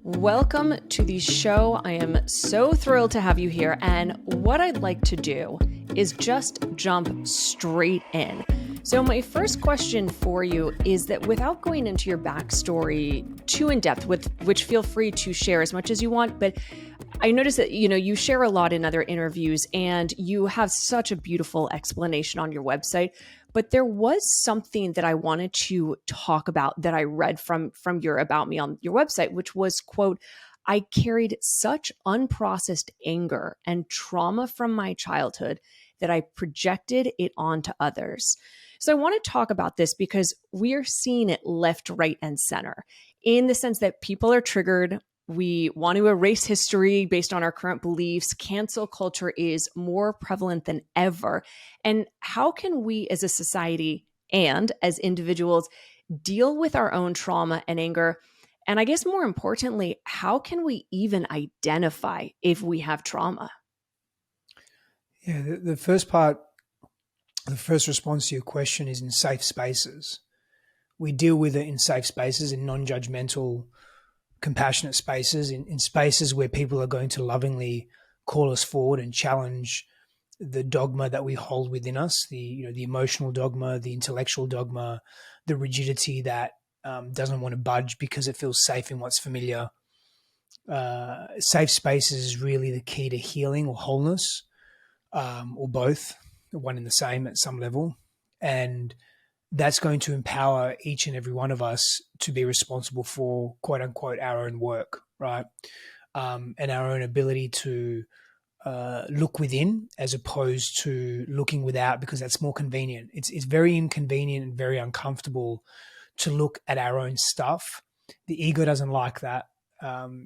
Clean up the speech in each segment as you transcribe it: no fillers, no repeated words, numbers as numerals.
Welcome to the show. I am so thrilled to have you here. And what I'd like to do is just jump straight in. So my first question for you is that without going into your backstory too in depth, with which feel free to share as much as you want, but I noticed that, you share a lot in other interviews and you have such a beautiful explanation on your website. But there was something that I wanted to talk about that I read from your About Me on your website, which was, quote, "I carried such unprocessed anger and trauma from my childhood that I projected it onto others." So I want to talk about this because we are seeing it left, right, and center in the sense that people are triggered. We want to erase history based on our current beliefs. Cancel culture is more prevalent than ever. And how can we as a society and as individuals deal with our own trauma and anger? And I guess more importantly, how can we even identify if we have trauma? Yeah, the first part, the first response to your question is in safe spaces. We deal with it in safe spaces, in non-judgmental, compassionate spaces, in spaces where people are going to lovingly call us forward and challenge the dogma that we hold within us, the emotional dogma, the intellectual dogma, the rigidity that doesn't want to budge because it feels safe in what's familiar. Safe spaces is really the key to healing or wholeness, or both, one and the same at some level. And that's going to empower each and every one of us to be responsible for, quote unquote, our own work, right? And our own ability to look within as opposed to looking without, because that's more convenient. It's very inconvenient and very uncomfortable to look at our own stuff. The ego doesn't like that.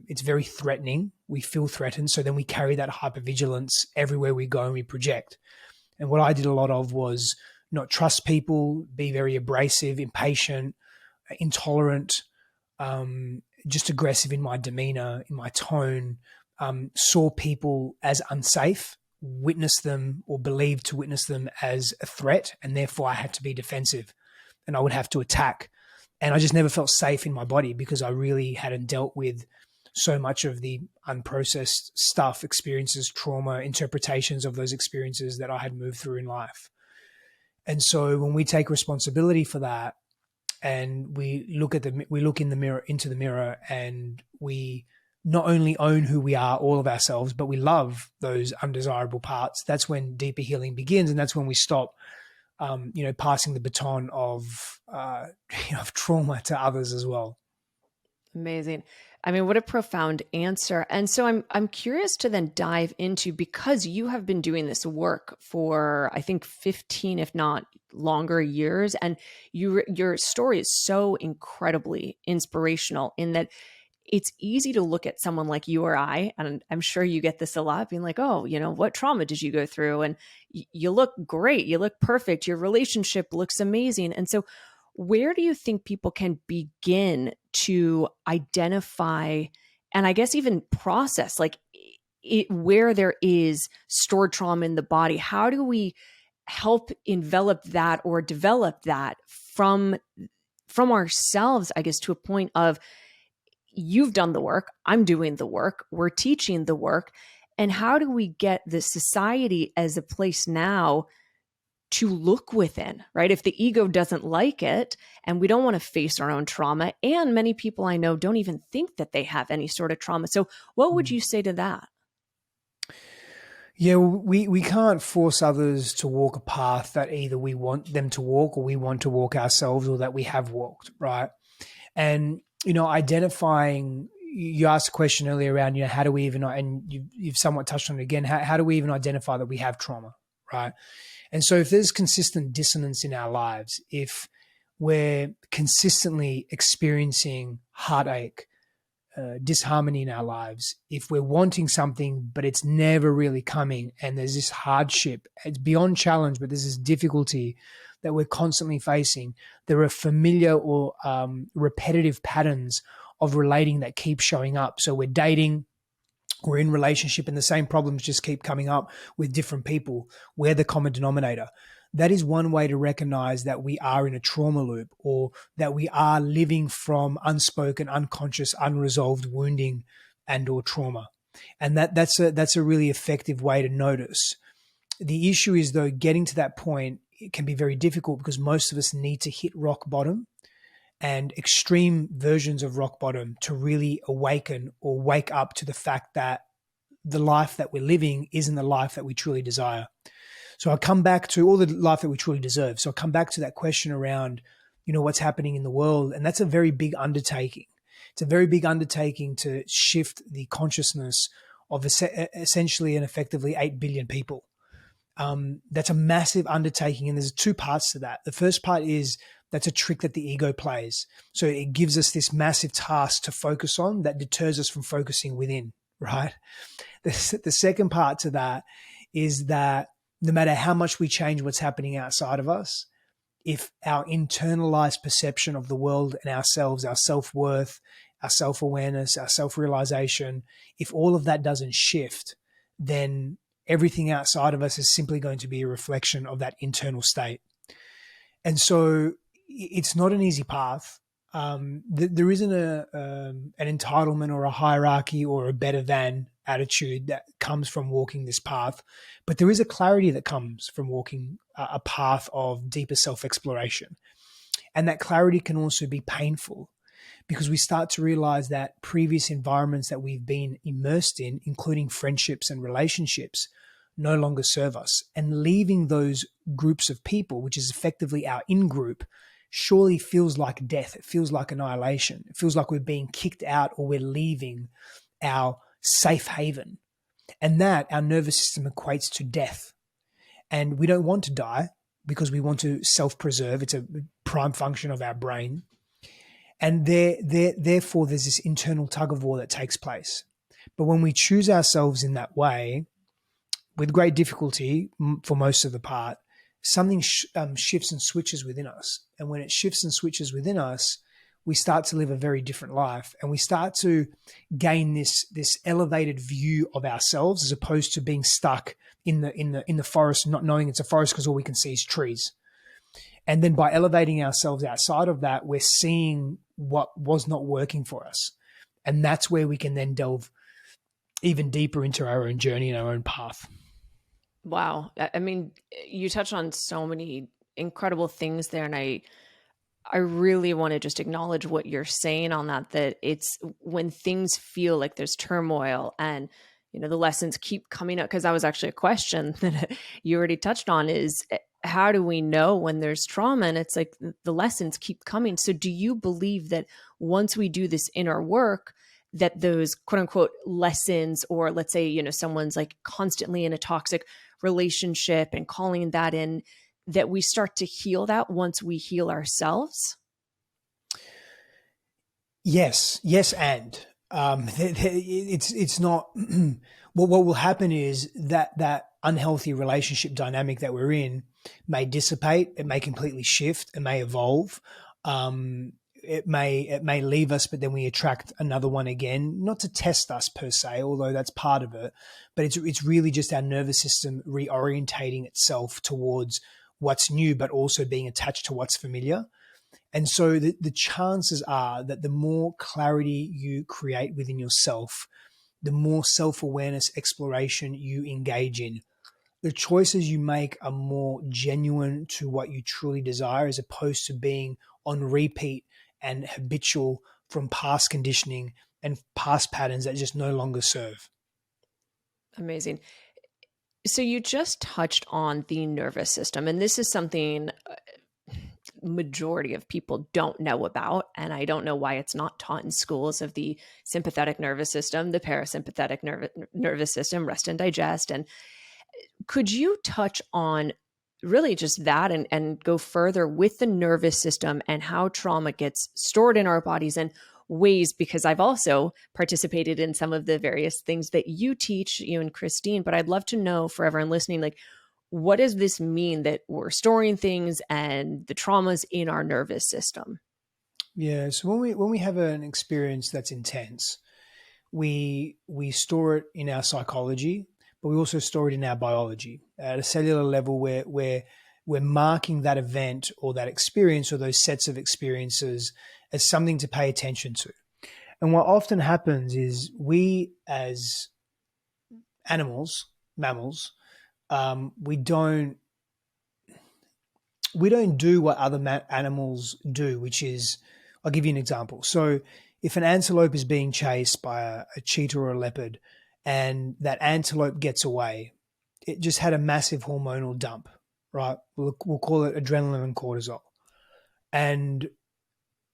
It's very threatening. We feel threatened. So then we carry that hypervigilance everywhere we go and we project. And what I did a lot of was not trust people, be very abrasive, impatient, intolerant, just aggressive in my demeanor, in my tone, saw people as unsafe, witnessed them or believed to witness them as a threat, and therefore I had to be defensive and I would have to attack. And I just never felt safe in my body because I really hadn't dealt with so much of the unprocessed stuff, experiences, trauma, interpretations of those experiences that I had moved through in life. And so when we take responsibility for that and we look in the mirror, into the mirror, and we not only own who we are, all of ourselves, but we love those undesirable parts, that's when deeper healing begins. And that's when we stop, passing the baton of trauma to others as well. Amazing. I mean, what a profound answer. And so I'm curious to then dive into, because you have been doing this work for, I think, 15, if not longer years. And your story is so incredibly inspirational in that it's easy to look at someone like you or I, and I'm sure you get this a lot, being like, oh, what trauma did you go through? And you look great. You look perfect. Your relationship looks amazing. And so where do you think people can begin to identify and I guess even process where there is stored trauma in the body? How do we help envelop that or develop that from ourselves, I guess, to a point of you've done the work, I'm doing the work, we're teaching the work. And how do we get the society as a place now to look within, right? If the ego doesn't like it and we don't want to face our own trauma, and many people I know don't even think that they have any sort of trauma. So what would you say to that? Yeah, we can't force others to walk a path that either we want them to walk or we want to walk ourselves or that we have walked, right? And, identifying, you asked a question earlier around, how do we even, and you've somewhat touched on it again, how do we even identify that we have trauma, right? And so if there's consistent dissonance in our lives, if we're consistently experiencing heartache, disharmony in our lives, if we're wanting something but it's never really coming, and there's this hardship, it's beyond challenge, but there's this difficulty that we're constantly facing, there are familiar or repetitive patterns of relating that keep showing up. So we're dating, we're in relationship, and the same problems just keep coming up with different people. We're the common denominator. that is one way to recognize that we are in a trauma loop, or that we are living from unspoken, unconscious, unresolved wounding and or trauma. And that's a really effective way to notice. The issue is, though, getting to that point, it can be very difficult because most of us need to hit rock bottom and extreme versions of rock bottom to really awaken or wake up to the fact that the life that we're living isn't the life that we truly desire. So I come back to all the life that we truly deserve. So I come back to that question around, what's happening in the world. And that's a very big undertaking. It's a very big undertaking to shift the consciousness of essentially and effectively 8 billion people. That's a massive undertaking. And there's two parts to that. The first part is that's a trick that the ego plays. So it gives us this massive task to focus on that deters us from focusing within, right? The second part to that is that no matter how much we change what's happening outside of us, if our internalized perception of the world and ourselves, our self-worth, our self-awareness, our self-realization, if all of that doesn't shift, then everything outside of us is simply going to be a reflection of that internal state. And so it's not an easy path. There isn't an entitlement or a hierarchy or a better than attitude that comes from walking this path, but there is a clarity that comes from walking a path of deeper self-exploration. And that clarity can also be painful because we start to realize that previous environments that we've been immersed in, including friendships and relationships, no longer serve us. And leaving those groups of people, which is effectively our in-group, surely feels like death. It feels like annihilation. It feels like we're being kicked out or we're leaving our safe haven. And that our nervous system equates to death. And we don't want to die because we want to self-preserve. It's a prime function of our brain. And therefore, there's this internal tug of war that takes place. But when we choose ourselves in that way, with great difficulty for most of the part, something shifts and switches within us. And when it shifts and switches within us, we start to live a very different life, and we start to gain this elevated view of ourselves, as opposed to being stuck in the forest, not knowing it's a forest because all we can see is trees. And then by elevating ourselves outside of that, we're seeing what was not working for us. And that's where we can then delve even deeper into our own journey and our own path. Wow. I mean, you touched on so many incredible things there. And I really want to just acknowledge what you're saying on that it's when things feel like there's turmoil and, the lessons keep coming up. Because that was actually a question that you already touched on, is how do we know when there's trauma? And it's like the lessons keep coming. So do you believe that once we do this inner work, that those quote unquote lessons, or let's say, someone's like constantly in a toxic relationship and calling that in, that we start to heal that once we heal ourselves? Yes. And it's not what will happen is that unhealthy relationship dynamic that we're in may dissipate. It may completely shift. It may evolve. It may leave us, but then we attract another one again, not to test us per se, although that's part of it, but it's really just our nervous system reorientating itself towards what's new, but also being attached to what's familiar. And so the chances are that the more clarity you create within yourself, the more self-awareness exploration you engage in, the choices you make are more genuine to what you truly desire, as opposed to being on repeat and habitual from past conditioning and past patterns that just no longer serve. Amazing. So you just touched on the nervous system, and this is something majority of people don't know about, and I don't know why it's not taught in schools, of the sympathetic nervous system, the parasympathetic nervous system, rest and digest. And could you touch on really just that, and go further with the nervous system and how trauma gets stored in our bodies and ways? Because I've also participated in some of the various things that you teach, you and Christine, but I'd love to know, for everyone listening, like, what does this mean that we're storing things and the traumas in our nervous system? Yeah. So when we have an experience that's intense, we store it in our psychology, but we also store it in our biology at a cellular level, where we're marking that event or that experience or those sets of experiences as something to pay attention to. And what often happens is we as animals, mammals, we don't do what other animals do, which is, I'll give you an example. So if an antelope is being chased by a cheetah or a leopard and that antelope gets away, it just had a massive hormonal dump, right? We'll call it adrenaline and cortisol. And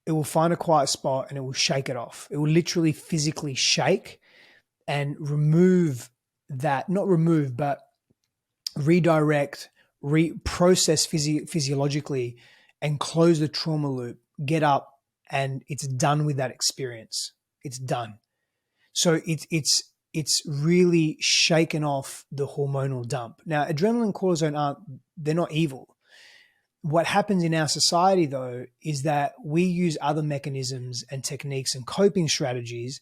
it will find a quiet spot and it will shake it off. It will literally physically shake and remove that, not remove, but redirect, process physiologically and close the trauma loop, get up, and it's done with that experience. It's done. So it's really shaken off the hormonal dump. Now, adrenaline and cortisol they're not evil. What happens in our society, though, is that we use other mechanisms and techniques and coping strategies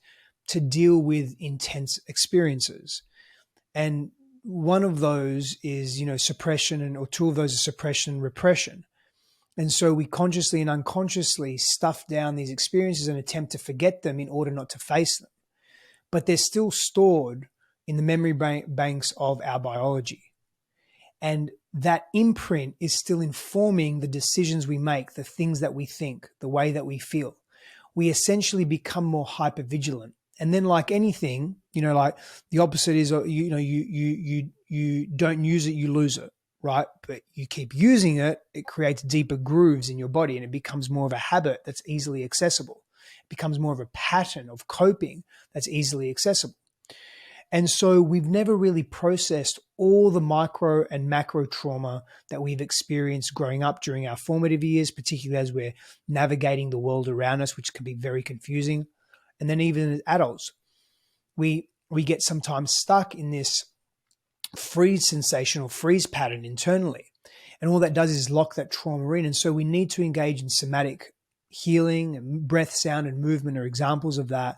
to deal with intense experiences. And one of those is, suppression, or two of those are suppression and repression. And so we consciously and unconsciously stuff down these experiences and attempt to forget them in order not to face them. But they're still stored in the memory banks of our biology. And that imprint is still informing the decisions we make, the things that we think, the way that we feel. We essentially become more hypervigilant. And then, like anything, like the opposite is, you don't use it, you lose it, right? But you keep using it, it creates deeper grooves in your body and it becomes more of a habit that's easily accessible. It becomes more of a pattern of coping that's easily accessible. And so we've never really processed all the micro and macro trauma that we've experienced growing up during our formative years, particularly as we're navigating the world around us, which can be very confusing. And then even as adults, we get sometimes stuck in this freeze sensation or freeze pattern internally. And all that does is lock that trauma in. And so we need to engage in somatic healing, and breath, sound, and movement are examples of that,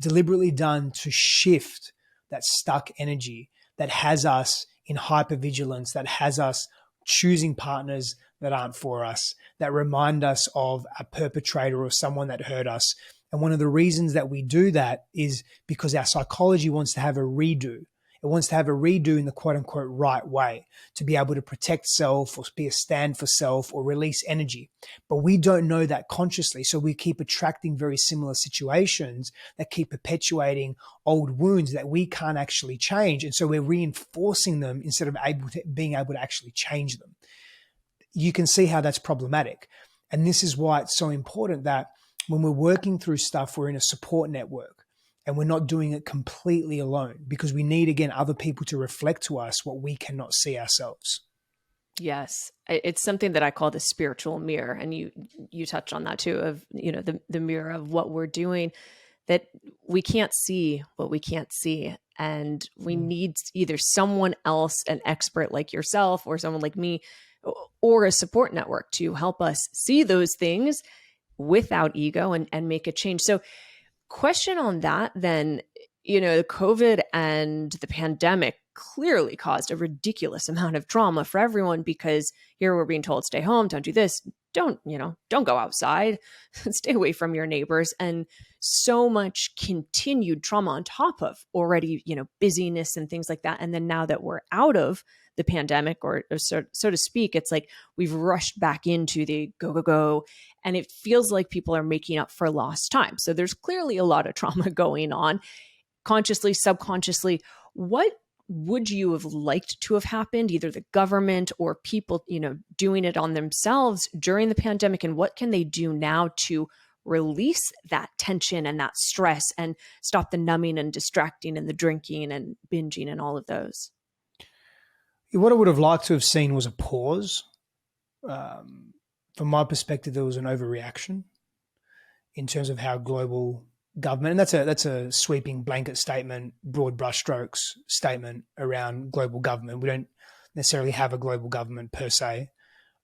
deliberately done to shift that stuck energy that has us in hypervigilance, that has us choosing partners that aren't for us, that remind us of a perpetrator or someone that hurt us. And one of the reasons that we do that is because our psychology wants to have a redo. It wants to have a redo in the quote unquote right way, to be able to protect self or be a stand for self or release energy. But we don't know that consciously. So we keep attracting very similar situations that keep perpetuating old wounds that we can't actually change. And so we're reinforcing them instead of being able to actually change them. You can see how that's problematic. And this is why it's so important that when we're working through stuff, we're in a support network and we're not doing it completely alone, because we need, again, other people to reflect to us what we cannot see ourselves. Yes. It's something that I call the spiritual mirror. And you touched on that too, of, the mirror of what we're doing, that we can't see what we can't see. And we need either someone else, an expert like yourself or someone like me, or a support network to help us see those things without ego and make a change. So question on that then, the COVID and the pandemic clearly caused a ridiculous amount of trauma for everyone, because here we're being told, stay home, don't do this, don't go outside, stay away from your neighbors, and so much continued trauma on top of already, busyness and things like that. And then now that we're out of the pandemic, or so to speak, it's like we've rushed back into the go, and it feels like people are making up for lost time. So there's clearly a lot of trauma going on, consciously, subconsciously. What would you have liked to have happened, either the government or people, doing it on themselves during the pandemic? And what can they do now to release that tension and that stress and stop the numbing and distracting and the drinking and binging and all of those? What I would have liked to have seen was a pause. From my perspective, there was an overreaction in terms of how global government, and that's a sweeping blanket statement, broad brushstrokes statement around global government. We don't necessarily have a global government per se,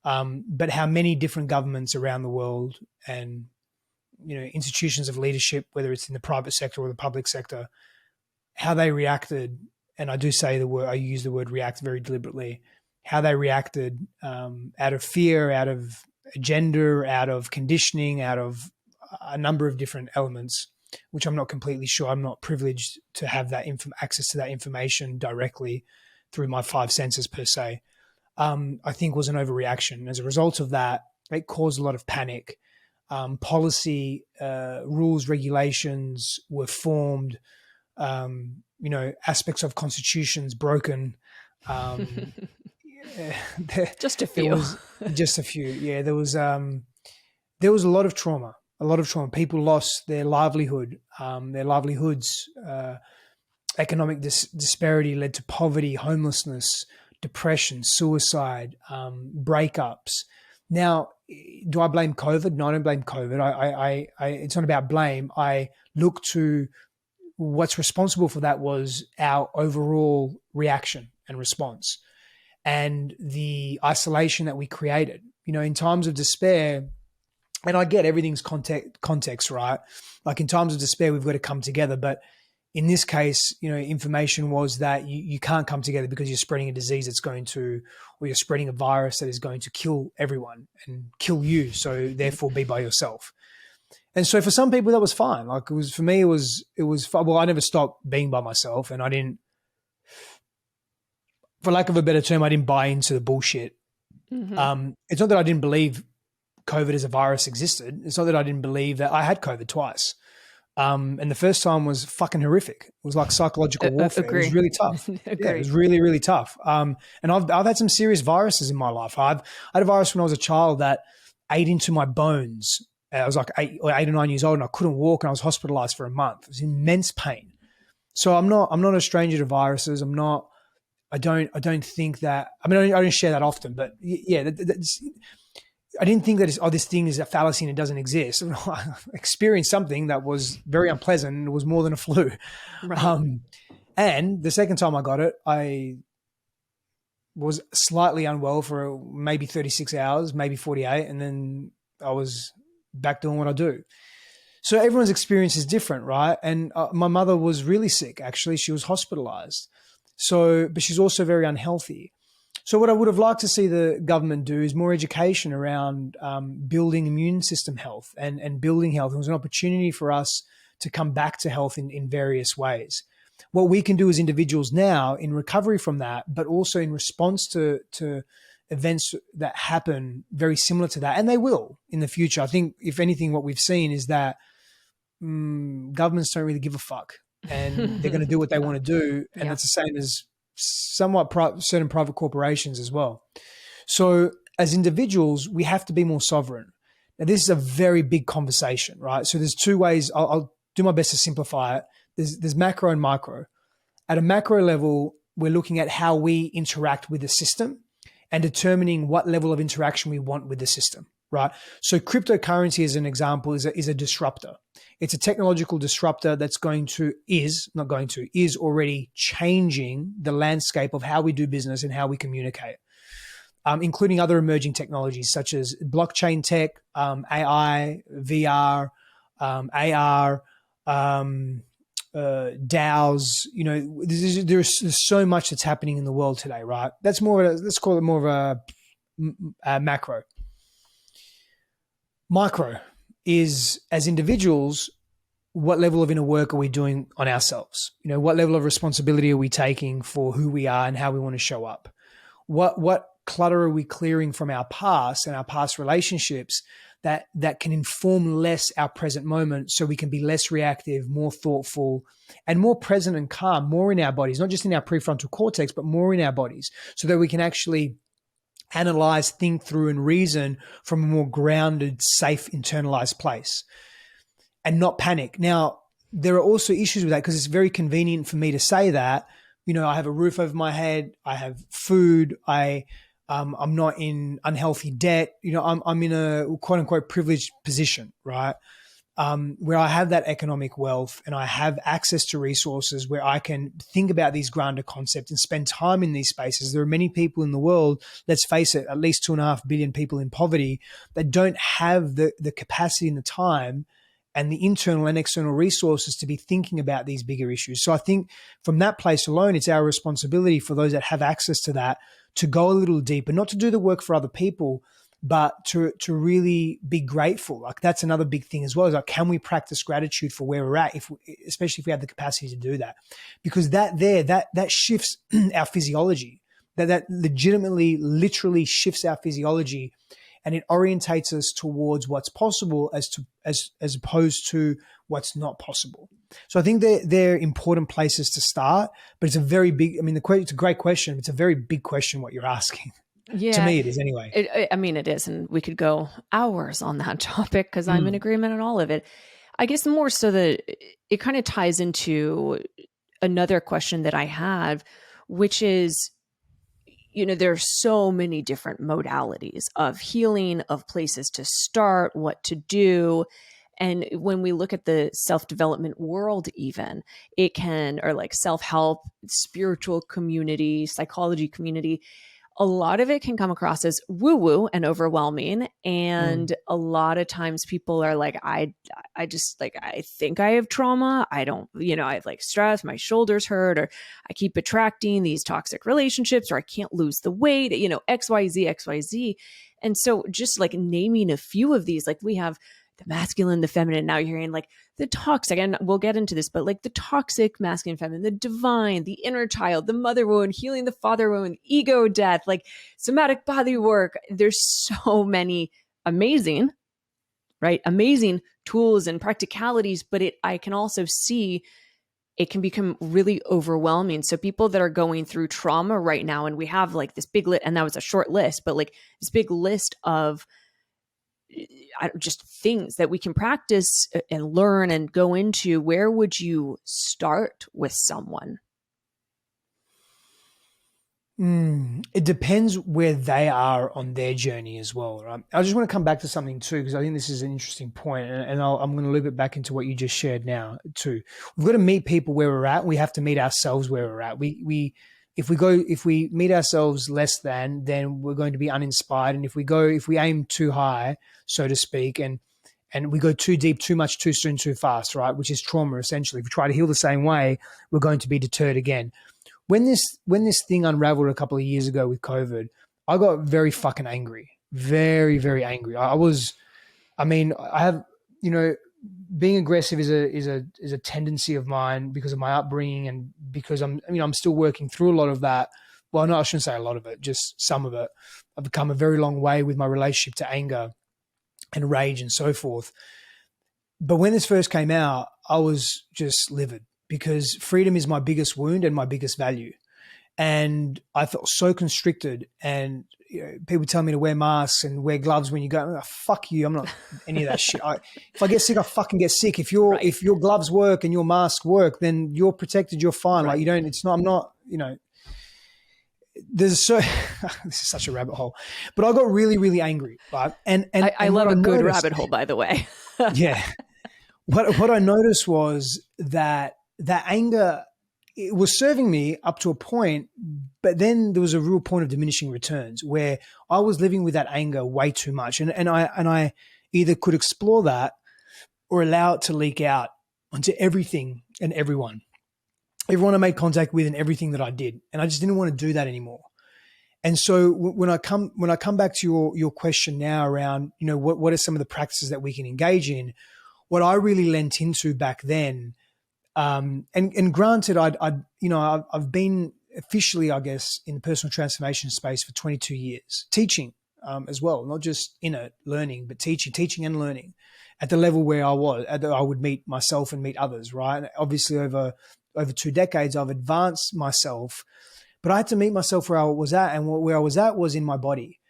but how many different governments around the world and institutions of leadership, whether it's in the private sector or the public sector, how they reacted. And I do say I use the word react very deliberately, how they reacted out of fear, out of gender, out of conditioning, out of a number of different elements, which I'm not completely sure. I'm not privileged to have that access to that information directly through my five senses per se. I think was an overreaction. As a result of that, it caused a lot of panic. Policy, rules, regulations were formed. Aspects of constitutions broken. Just a There few. was just a few. Yeah, there was a lot of trauma. A lot of trauma. People lost their livelihood, their livelihoods. Economic disparity led to poverty, homelessness, depression, suicide, breakups. Now, do I blame COVID? No, I don't blame COVID. It's not about blame. I look to what's responsible for that was our overall reaction and response and the isolation that we created. In times of despair, and I get everything's context, right? Like in times of despair, we've got to come together. But in this case, information was that you can't come together because you're spreading a disease or you're spreading a virus that is going to kill everyone and kill you. So therefore be by yourself. And so for some people that was fine. Like for me, it was fun. Well, I never stopped being by myself, and I didn't, for lack of a better term, I didn't buy into the bullshit. It's not that I didn't believe COVID as a virus existed. It's not that I didn't believe that I had COVID twice. And the first time was fucking horrific. It was like psychological warfare. Agree. It was really tough. Yeah, it was really, really tough. And I've had some serious viruses in my life. I had a virus when I was a child that ate into my bones. I was like 8 or 9 years old, and I couldn't walk, and I was hospitalized for a month. It was immense pain. So I'm not a stranger to viruses. I don't think that. I mean, I don't share that often, but yeah, I didn't think that this thing is a fallacy and it doesn't exist. I experienced something that was very unpleasant and it was more than a flu. Right. And the second time I got it, I was slightly unwell for maybe 36 hours, maybe 48, and then I was back doing what I do. So everyone's experience is different, right? And my mother was really sick, actually. She was hospitalized. But she's also very unhealthy. So what I would have liked to see the government do is more education around building immune system health and building health. It was an opportunity for us to come back to health in various ways. What we can do as individuals now in recovery from that, but also in response to events that happen very similar to that, and they will in the future. I think, if anything, what we've seen is that governments don't really give a fuck, and they're going to do what they want to do, and that's the same as somewhat certain private corporations as well. So as individuals, we have to be more sovereign. Now, this is a very big conversation, right? So there's two ways. I'll do my best to simplify it. There's macro and micro. At a macro level, we're looking at how we interact with the system and determining what level of interaction we want with the system, right? So cryptocurrency, as an example, is a disruptor. It's a technological disruptor is already changing the landscape of how we do business and how we communicate, including other emerging technologies such as blockchain tech, AI, VR, AR, DAOs. There's so much that's happening in the world today, right? That's let's call it more of a macro. Micro is, as individuals, what level of inner work are we doing on ourselves? What level of responsibility are we taking for who we are and how we want to show up? What clutter are we clearing from our past and our past relationships that can inform less our present moment, so we can be less reactive, more thoughtful, and more present and calm, more in our bodies, not just in our prefrontal cortex, but more in our bodies, so that we can actually analyze, think through, and reason from a more grounded, safe, internalized place and not panic. Now, there are also issues with that, because it's very convenient for me to say that, I have a roof over my head, I have food, I'm not in unhealthy debt, I'm in a quote unquote privileged position, right? Where I have that economic wealth and I have access to resources where I can think about these grander concepts and spend time in these spaces. There are many people in the world, let's face it, at least 2.5 billion people in poverty, that don't have the capacity and the time and the internal and external resources to be thinking about these bigger issues. So I think from that place alone, it's our responsibility for those that have access to that to go a little deeper, not to do the work for other people, but to really be grateful. Like that's another big thing as well, is like, can we practice gratitude for where we're at, especially if we have the capacity to do that? Because that shifts our physiology. That legitimately, literally shifts our physiology, and it orientates us towards what's possible as opposed to what's not possible. So I think they're important places to start, but it's a very big, I mean, it's a great question. It's a very big question what you're asking. To Yeah, me, it is anyway. I mean, it is. And we could go hours on that topic because I'm in agreement on all of it. I guess more so that it kind of ties into another question that I have, which is, there's so many different modalities of healing, of places to start, what to do. And when we look at the self-development world, even it can, or like self-help, spiritual community, psychology community, a lot of it can come across as woo-woo and overwhelming. And a lot of times people are like, I just like, I think I have trauma. I don't, I have like stress, my shoulders hurt, or I keep attracting these toxic relationships, or I can't lose the weight, XYZ, XYZ. And so just like naming a few of these, like we have the masculine, the feminine, now you're hearing like the toxic, and we'll get into this, but like the toxic masculine, feminine, the divine, the inner child, the mother wound, healing the father wound, ego death, like somatic body work. There's so many amazing, right? Amazing tools and practicalities, but I can also see it can become really overwhelming. So people that are going through trauma right now, and we have like this big list, and that was a short list, but like this big list of just things that we can practice and learn and go into. Where would you start with someone? It depends where they are on their journey as well, right? I just want to come back to something too, because I think this is an interesting point, and I'm going to loop it back into what you just shared now too. We've got to meet people where we're at. We have to meet ourselves where we're at. If we meet ourselves less than, then we're going to be uninspired. And if we aim too high, so to speak, and we go too deep, too much, too soon, too fast, right? Which is trauma essentially. If we try to heal the same way, we're going to be deterred again. When this thing unraveled a couple of years ago with COVID, I got very fucking angry, very, very angry. I have, being aggressive is a tendency of mine because of my upbringing, and because I'm still working through a lot of that. Well, no, I shouldn't say a lot of it, just some of it. I've come a very long way with my relationship to anger and rage and so forth. But when this first came out, I was just livid, because freedom is my biggest wound and my biggest value. And I felt so constricted, and people tell me to wear masks and wear gloves when you go, oh, fuck you, I'm not any of that shit. If I get sick, I fucking get sick. If your gloves work and your masks work, then you're protected, you're fine. Right. Like I'm not, this is such a rabbit hole, but I got really, really angry. Right. And I love a good rabbit hole, by the way. Yeah. What I noticed was that anger, it was serving me up to a point, but then there was a real point of diminishing returns where I was living with that anger way too much. And I either could explore that or allow it to leak out onto everything and everyone I made contact with and everything that I did. And I just didn't want to do that anymore. And so when I come back to your question now around, what are some of the practices that we can engage in, what I really lent into back then, and granted, I've been officially, I guess, in the personal transformation space for 22 years, teaching as well, not just in it learning, but teaching and learning at the level where I would meet myself and meet others, right? And obviously, over 2 decades, I've advanced myself, but I had to meet myself where I was at, and where I was at was in my body.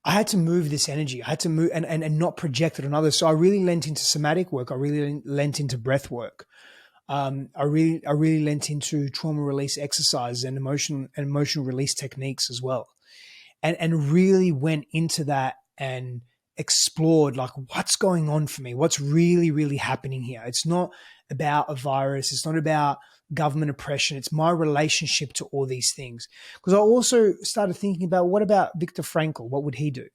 I had to move this energy. I had to move and not project it on others. So I really lent into somatic work. I really lent into breath work. I really lent into trauma release exercises and emotional release techniques as well. And really went into that and explored like what's going on for me, what's really, really happening here. It's not about a virus. It's not about government oppression. It's my relationship to all these things. Because I also started thinking about, what about Viktor Frankl? What would he do?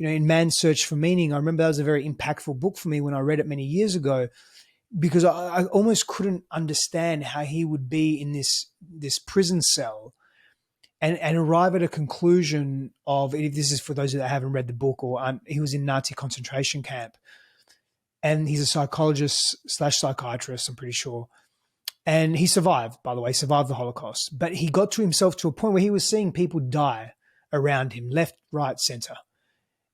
in Man's Search for Meaning, I remember that was a very impactful book for me when I read it many years ago, because I almost couldn't understand how he would be in this prison cell and arrive at a conclusion of, if this is for those that haven't read the book, or he was in Nazi concentration camp, and he's a psychologist / psychiatrist, I'm pretty sure. And he survived, by the way, survived the Holocaust. But he got to himself to a point where he was seeing people die around him, left, right, center.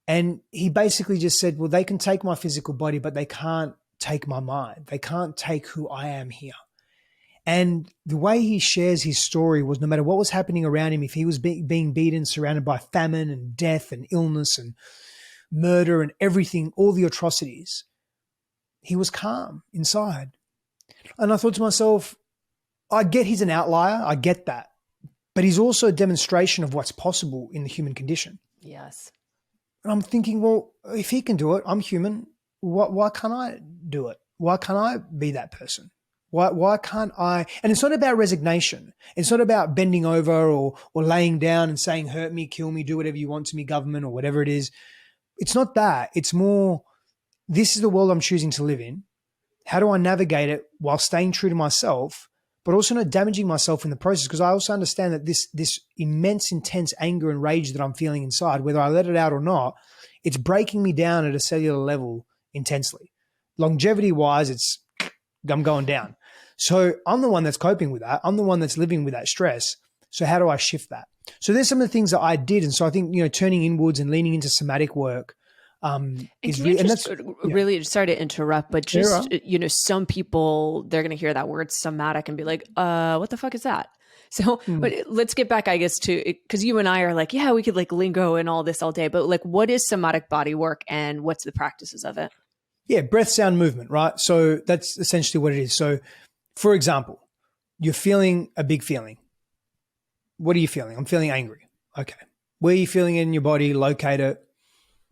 And he basically just said, well, they can take my physical body, but they can't take my mind. They can't take who I am here. And the way he shares his story was, no matter what was happening around him, if he was being beaten, surrounded by famine and death and illness and murder and everything, all the atrocities, he was calm inside. And I thought to myself, I get he's an outlier. I get that. But he's also a demonstration of what's possible in the human condition. Yes. And I'm thinking, well, if he can do it, I'm human. Why can't I do it? Why can't I be that person? Why can't I? And it's not about resignation. It's not about bending over or laying down and saying, hurt me, kill me, do whatever you want to me, government, or whatever it is. It's not that. It's more, this is the world I'm choosing to live in. How do I navigate it while staying true to myself, but also not damaging myself in the process? Because I also understand that this immense, intense anger and rage that I'm feeling inside, whether I let it out or not, it's breaking me down at a cellular level intensely. Longevity-wise, I'm going down. So I'm the one that's coping with that. I'm the one that's living with that stress. So how do I shift that? So there's some of the things that I did. And so I think, turning inwards and leaning into somatic work, is really, and that's really, sorry to interrupt, but just, some people, they're going to hear that word somatic and be like, what the fuck is that? So, but let's get back, I guess, to, because you and I are like, yeah, we could like lingo and all this all day, but like, what is somatic body work and what's the practices of it? Yeah. Breath, sound, movement, right? So that's essentially what it is. So for example, you're feeling a big feeling. What are you feeling? I'm feeling angry. Okay. Where are you feeling it in your body? Locate it.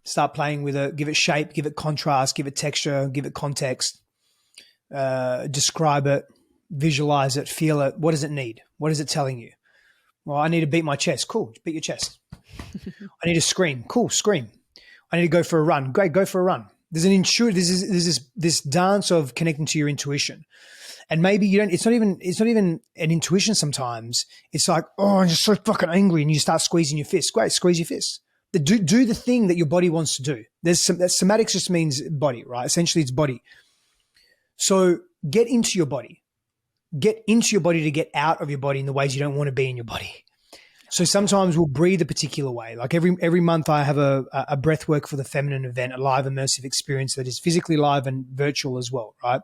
Start playing with it, give it shape, give it contrast, give it texture, give it context, describe it, visualize it, feel it. What does it need? What is it telling you? Well, I need to beat my chest. Cool, beat your chest. I need to scream. Cool, scream. I need to go for a run. Great, go for a run. There's this dance of connecting to your intuition. And maybe you don't, it's not even an intuition sometimes. It's like, oh, I'm just so fucking angry, and you start squeezing your fist. Great, squeeze your fist. Do the thing that your body wants to do. Somatics just means body, right? Essentially, it's body. So get into your body. Get into your body to get out of your body in the ways you don't want to be in your body. So sometimes we'll breathe a particular way. Like every month I have a breath work for the feminine event, a live immersive experience that is physically live and virtual as well, right?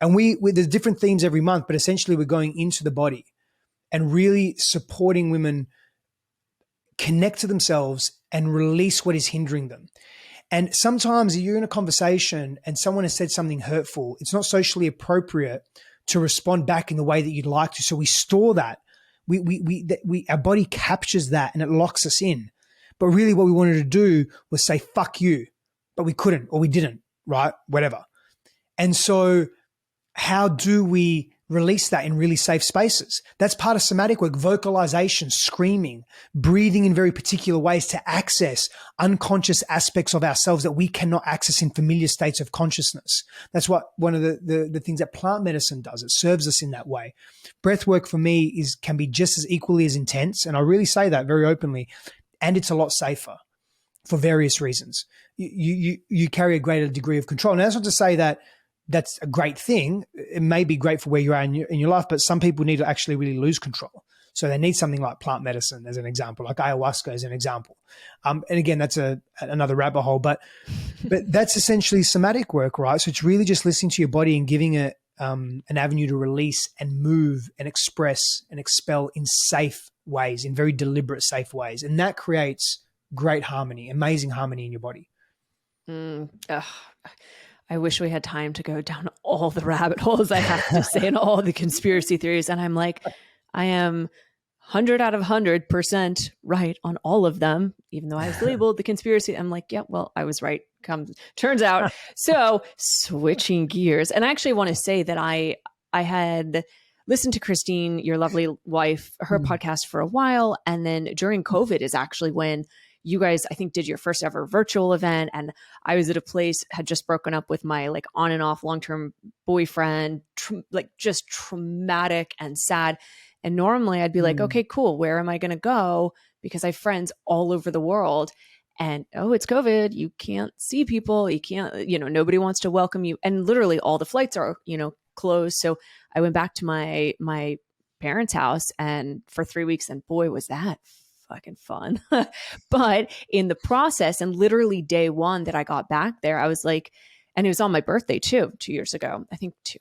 And there's different themes every month, but essentially we're going into the body and really supporting women connect to themselves and release what is hindering them. And sometimes you're in a conversation and someone has said something hurtful. It's not socially appropriate to respond back in the way that you'd like to. So we store that. Our body captures that and it locks us in. But really what we wanted to do was say, fuck you, but we couldn't, or we didn't, right? Whatever. And so how do we release that in really safe spaces? That's part of somatic work, vocalization, screaming, breathing in very particular ways to access unconscious aspects of ourselves that we cannot access in familiar states of consciousness. That's what one of the things that plant medicine does. It serves us in that way. Breath work for me can be just as equally as intense. And I really say that very openly. And it's a lot safer for various reasons. You carry a greater degree of control. Now, that's not to say that that's a great thing. It may be great for where you are in your life, but some people need to actually really lose control. So they need something like plant medicine as an example, like ayahuasca as an example. And again, that's another rabbit hole, but that's essentially somatic work, right? So it's really just listening to your body and giving it an avenue to release and move and express and expel in safe ways, in very deliberate, safe ways. And that creates great harmony, amazing harmony in your body. I wish we had time to go down all the rabbit holes I have to say and all the conspiracy theories. And I'm like, I am 100 out of 100% right on all of them, even though I was labeled the conspiracy. I'm like, yeah, well, I was right. Turns out. So switching gears. And I actually want to say that I had listened to Christine, your lovely wife, her podcast for a while. And then during COVID is actually when you guys, I think, did your first ever virtual event. And I was at a place, had just broken up with my like on and off long-term boyfriend, like just traumatic and sad. And normally I'd be like, Mm, okay, cool. Where am I going to go? Because I have friends all over the world. And oh, it's COVID. You can't see people. You can't, nobody wants to welcome you. And literally all the flights are, closed. So I went back to my parents' house and for 3 weeks, and boy, was that fucking fun. But in the process, and literally day one that I got back there, I was like, and it was on my birthday too, 2 years ago. I think 2,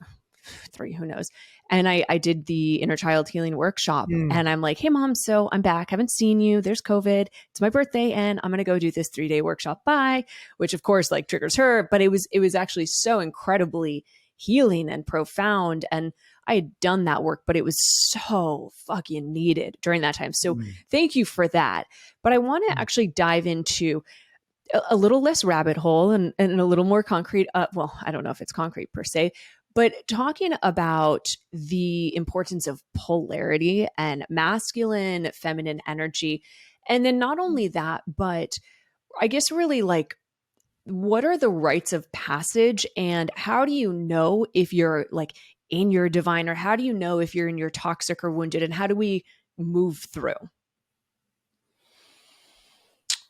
3, who knows. And I did the inner child healing workshop, mm, and I'm like, hey mom, so I'm back. Haven't seen you. There's COVID. It's my birthday and I'm going to go do this 3-day workshop. Bye. Which of course like triggers her, but it was actually so incredibly healing and profound. And I had done that work, but it was so fucking needed during that time. So mm, thank you for that. But I want to mm. actually dive into a little less rabbit hole and a little more concrete. Well, I don't know if it's concrete per se, but talking about the importance of polarity and masculine, feminine energy. And then not only that, but I guess really like, what are the rites of passage and how do you know if you're like in your divine, or how do you know if you're in your toxic or wounded, and how do we move through?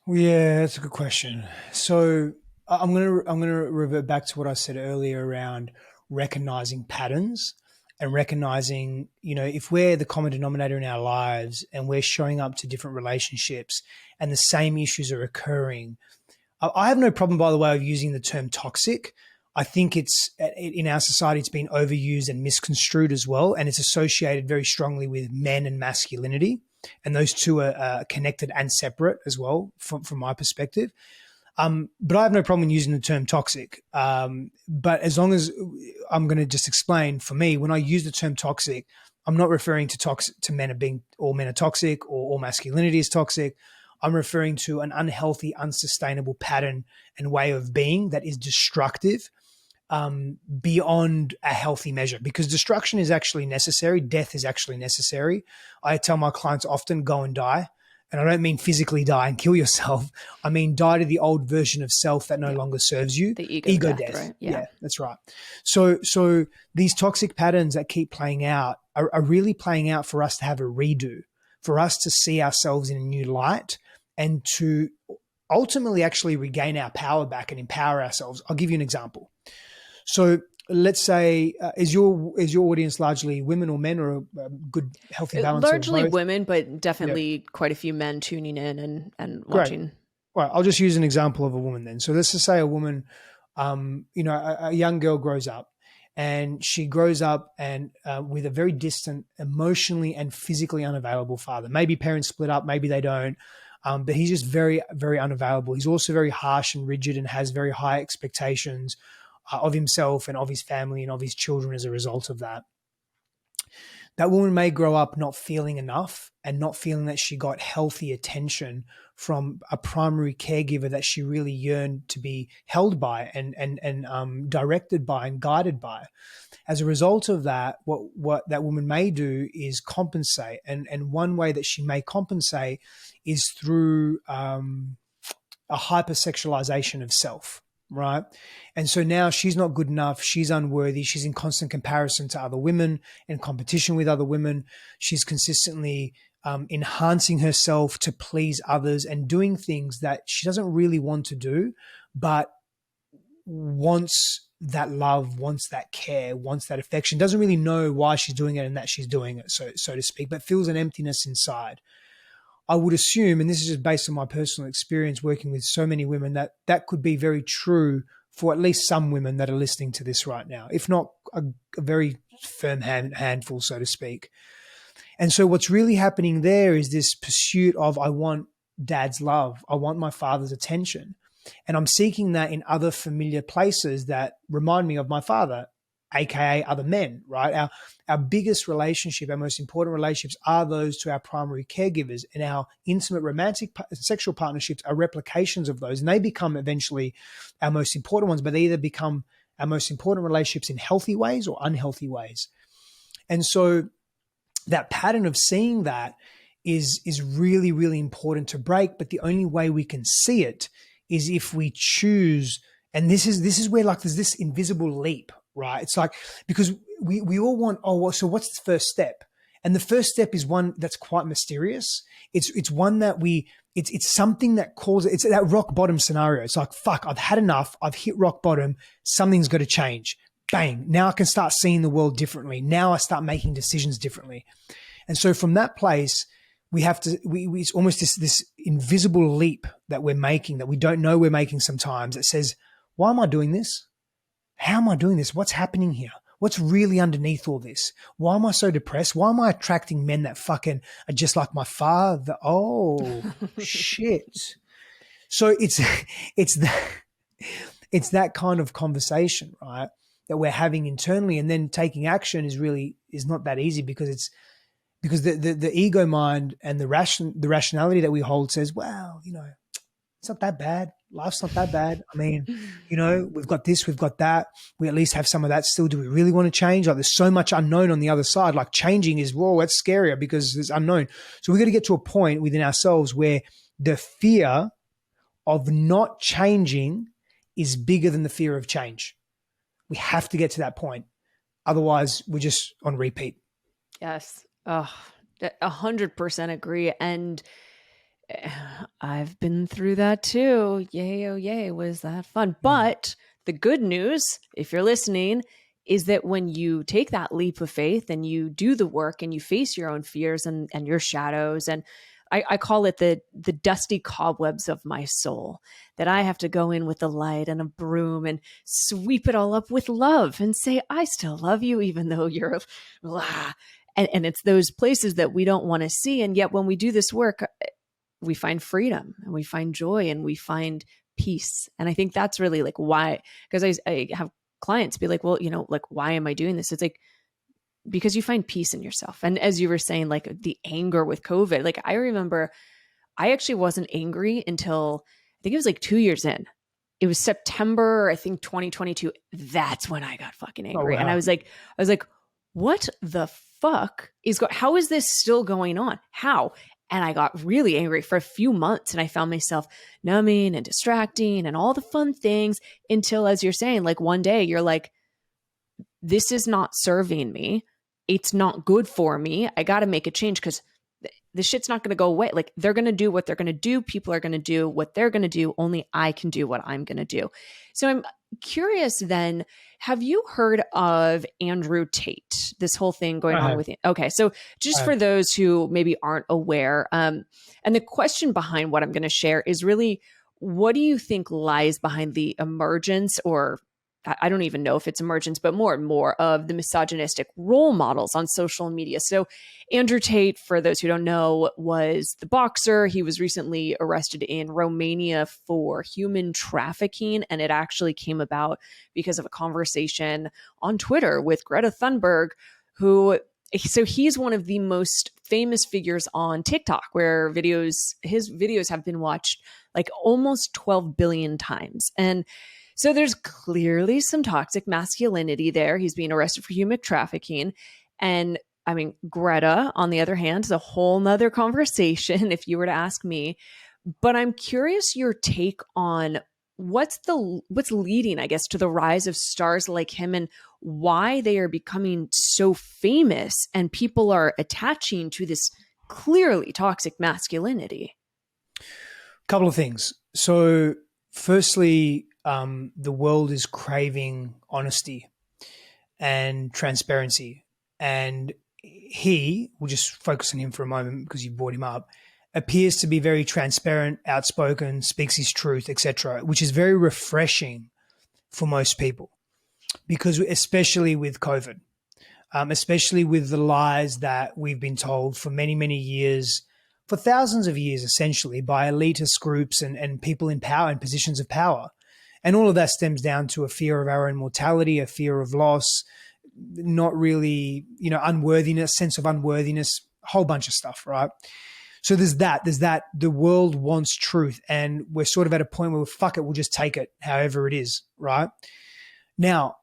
Well, yeah, that's a good question. So I'm gonna revert back to what I said earlier around recognizing patterns and recognizing, if we're the common denominator in our lives and we're showing up to different relationships and the same issues are occurring. I have no problem, by the way, of using the term toxic. I think it's in our society, it's been overused and misconstrued as well. And it's associated very strongly with men and masculinity. And those two are connected and separate as well, from my perspective. But I have no problem using the term toxic. But as long as I'm going to just explain, for me, when I use the term toxic, I'm not referring to men being all men are toxic or all masculinity is toxic. I'm referring to an unhealthy, unsustainable pattern and way of being that is destructive, beyond a healthy measure, because destruction is actually necessary. Death is actually necessary. I tell my clients often, go and die. And I don't mean physically die and kill yourself. I mean, die to the old version of self that no Yeah. longer serves you. The ego Death. right? Yeah. Yeah, that's right. So these toxic patterns that keep playing out are really playing out for us to have a redo, for us to see ourselves in a new light and to ultimately actually regain our power back and empower ourselves. I'll give you an example. So let's say, is your audience largely women or men, or a good healthy balance of Largely both? women, but Yeah, definitely quite a few men tuning in and great. watching. Right, I'll just use an example of a woman then. So let's just say a woman, a young girl grows up, and she grows up and with a very distant, emotionally and physically unavailable father. Maybe parents split up, maybe they don't, but he's just very, very unavailable. He's also very harsh and rigid and has very high expectations of himself and of his family and of his children as a result of that. That woman may grow up not feeling enough and not feeling that she got healthy attention from a primary caregiver that she really yearned to be held by and directed by and guided by. As a result of that, what that woman may do is compensate, and one way that she may compensate is through a hypersexualization of self. Right. And so now she's not good enough. She's unworthy. She's in constant comparison to other women, in competition with other women. She's consistently enhancing herself to please others and doing things that she doesn't really want to do, but wants that love, wants that care, wants that affection, doesn't really know why she's doing it and that she's doing it, so to speak, but feels an emptiness inside. I would assume, and this is just based on my personal experience working with so many women, that that could be very true for at least some women that are listening to this right now, if not a very firm handful, so to speak. And so what's really happening there is this pursuit of, I want dad's love. I want my father's attention. And I'm seeking that in other familiar places that remind me of my father, aka other men, right? Our biggest relationship, our most important relationships are those to our primary caregivers, and our intimate romantic sexual partnerships are replications of those. And they become eventually our most important ones, but they either become our most important relationships in healthy ways or unhealthy ways. And so that pattern of seeing that is really, really important to break. But the only way we can see it is if we choose. And this is where like there's this invisible leap, right? It's like, because we all want, oh, well, so what's the first step? And the first step is one that's quite mysterious. It's one that it's something that calls it, it's that rock bottom scenario. It's like, fuck, I've had enough. I've hit rock bottom. Something's got to change. Bang. Now I can start seeing the world differently. Now I start making decisions differently. And so from that place, we have to, it's almost this invisible leap that we're making, that we don't know we're making sometimes, that says, why am I doing this? How am I doing this? What's happening here? What's really underneath all this? Why am I so depressed? Why am I attracting men that fucking are just like my father? Oh, shit. So it's that kind of conversation, right, that we're having internally, and then taking action is not that easy, because the ego mind and the rationality that we hold says, well, it's not that bad. Life's not that bad. I mean, we've got this, we've got that. We at least have some of that still. Do we really want to change? Like, there's so much unknown on the other side. Like, changing is, whoa, that's scarier because it's unknown. So we got to get to a point within ourselves where the fear of not changing is bigger than the fear of change. We have to get to that point. Otherwise, we're just on repeat. Yes. Oh, 100% agree. And I've been through that too. Yay, oh yay, was that fun. But the good news, if you're listening, is that when you take that leap of faith and you do the work and you face your own fears and your shadows, and I call it the dusty cobwebs of my soul, that I have to go in with a light and a broom and sweep it all up with love and say, I still love you, even though you're blah. And it's those places that we don't want to see. And yet when we do this work, we find freedom and we find joy and we find peace. And I think that's really like why, because I have clients be like, well, like, why am I doing this? It's like, because you find peace in yourself. And as you were saying, like the anger with COVID, like I remember I actually wasn't angry until I think it was like 2 years in. It was September, I think 2022. That's when I got fucking angry. Oh, wow. And I was like, what the fuck how is this still going on? How? And I got really angry for a few months, and I found myself numbing and distracting and all the fun things until, as you're saying, like one day you're like, this is not serving me. It's not good for me. I got to make a change because the shit's not going to go away. Like, they're going to do what they're going to do. People are going to do what they're going to do. Only I can do what I'm going to do. So I'm curious then, have you heard of Andrew Tate, this whole thing going on with you? Okay. So just for those who maybe aren't aware, and the question behind what I'm going to share is really, what do you think lies behind the emergence, or I don't even know if it's emergence, but more and more of the misogynistic role models on social media? So Andrew Tate, for those who don't know, was the boxer. He was recently arrested in Romania for human trafficking. And it actually came about because of a conversation on Twitter with Greta Thunberg, so he's one of the most famous figures on TikTok, where his videos have been watched like almost 12 billion times. And so there's clearly some toxic masculinity there. He's being arrested for human trafficking. And I mean, Greta, on the other hand, is a whole nother conversation if you were to ask me. But I'm curious your take on what's leading, I guess, to the rise of stars like him, and why they are becoming so famous and people are attaching to this clearly toxic masculinity. Couple of things. So firstly, the world is craving honesty and transparency. And we'll just focus on him for a moment because you brought him up, appears to be very transparent, outspoken, speaks his truth, etc., which is very refreshing for most people, because especially with COVID, especially with the lies that we've been told for many, many years, for thousands of years, essentially, by elitist groups and people in power and positions of power. And all of that stems down to a fear of our own mortality, a fear of loss, not really, unworthiness, sense of unworthiness, a whole bunch of stuff, right? So there's that. The world wants truth, and we're sort of at a point where, fuck it, we'll just take it however it is, right? Now,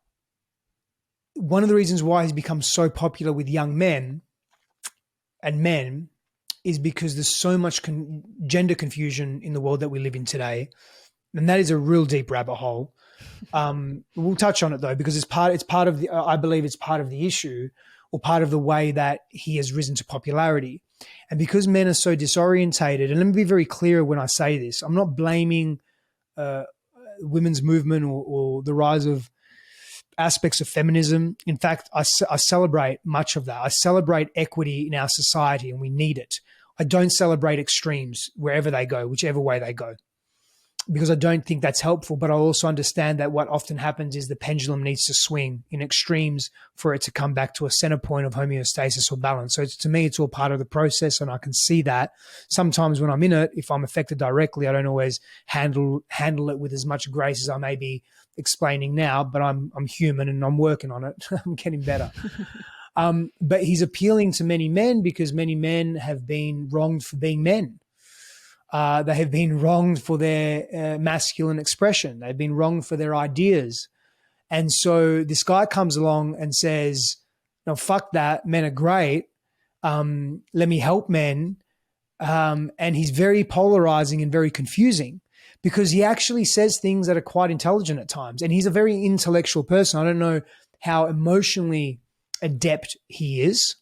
one of the reasons why he's become so popular with young men and men is because there's so much gender confusion in the world that we live in today. And that is a real deep rabbit hole. We'll touch on it though, because it's part of the, I believe it's part of the issue, or part of the way that he has risen to popularity. And because men are so disorientated, and let me be very clear when I say this, I'm not blaming women's movement or the rise of aspects of feminism. In fact, I celebrate much of that. I celebrate equity in our society, and we need it. I don't celebrate extremes wherever they go, whichever way they go, because I don't think that's helpful. But I also understand that what often happens is the pendulum needs to swing in extremes for it to come back to a center point of homeostasis or balance. So to me, it's all part of the process, and I can see that. Sometimes when I'm in it, if I'm affected directly, I don't always handle it with as much grace as I may be explaining now, but I'm human and I'm working on it. I'm getting better. But he's appealing to many men because many men have been wronged for being men. They have been wronged for their masculine expression. They've been wronged for their ideas. And so this guy comes along and says, no, fuck that. Men are great. Let me help men. And he's very polarizing and very confusing, because he actually says things that are quite intelligent at times. And he's a very intellectual person. I don't know how emotionally adept he is.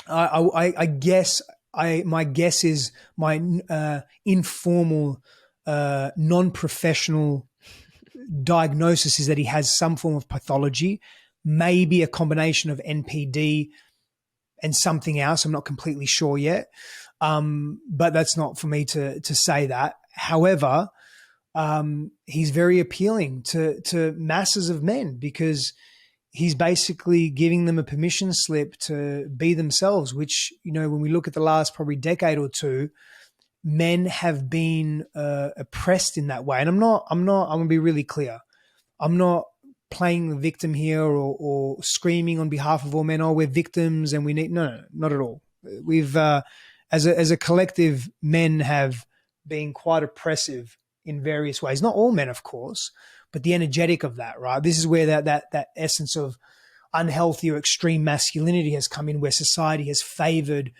I guess my guess is my informal, non-professional diagnosis is that he has some form of pathology, maybe a combination of NPD and something else. I'm not completely sure yet, but that's not for me to say that. However, he's very appealing to masses of men, because he's basically giving them a permission slip to be themselves, which, you know, when we look at the last probably decade or two, men have been oppressed in that way. And I'm going to be really clear. I'm not playing the victim here or screaming on behalf of all men, oh, we're victims and we need, no, not at all. We've, as a collective, men have been quite oppressive in various ways. Not all men, of course, but the energetic of that, right? This is where that essence of unhealthy or extreme masculinity has come in, where society has favored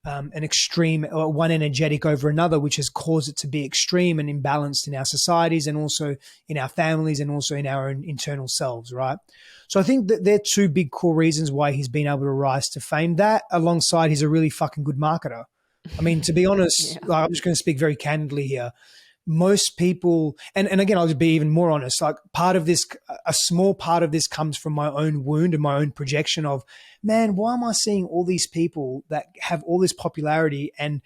an extreme or one energetic over another, which has caused it to be extreme and imbalanced in our societies and also in our families and also in our own internal selves, right? So I think that they're two big core reasons why he's been able to rise to fame. That alongside he's a really fucking good marketer. I mean, to be honest, Yeah. like, I'm just going to speak very candidly here. Most people, and again, I'll just be even more honest, like part of this, a small part of this comes from my own wound and my own projection of, man, why am I seeing all these people that have all this popularity, and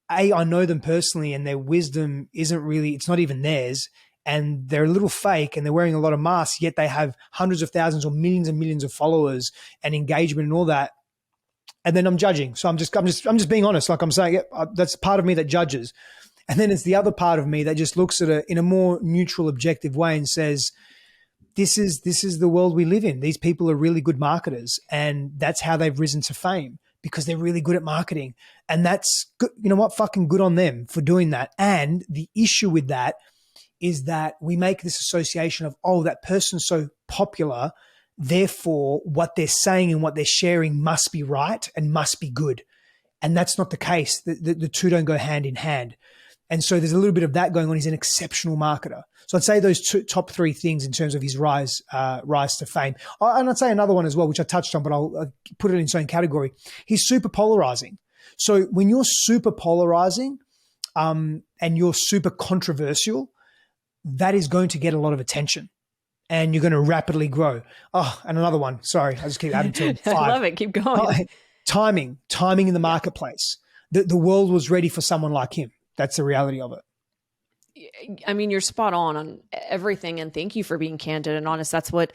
I know them personally and their wisdom isn't really, it's not even theirs, and they're a little fake and they're wearing a lot of masks, yet they have hundreds of thousands or millions and millions of followers and engagement and all that. And then I'm judging. So I'm just being honest. Like I'm saying, yeah, that's part of me that judges. And then it's the other part of me that just looks at it in a more neutral, objective way and says, this is the world we live in. These people are really good marketers, and that's how they've risen to fame, because they're really good at marketing. And that's good. You know what? Fucking good on them for doing that. And the issue with that is that we make this association of, oh, that person's so popular, therefore what they're saying and what they're sharing must be right and must be good. And that's not the case. The two don't go hand in hand. And so there's a little bit of that going on. He's an exceptional marketer. So I'd say those top three things in terms of his rise to fame. And I'd say another one as well, which I touched on, but I'll put it in its own category. He's super polarizing. So when you're super polarizing and you're super controversial, that is going to get a lot of attention and you're going to rapidly grow. Oh, and another one. Sorry, I just keep adding to it. 5. I love it. Keep going. Timing in the marketplace. The world was ready for someone like him. That's the reality of it. I mean, you're spot on everything. And thank you for being candid and honest. That's what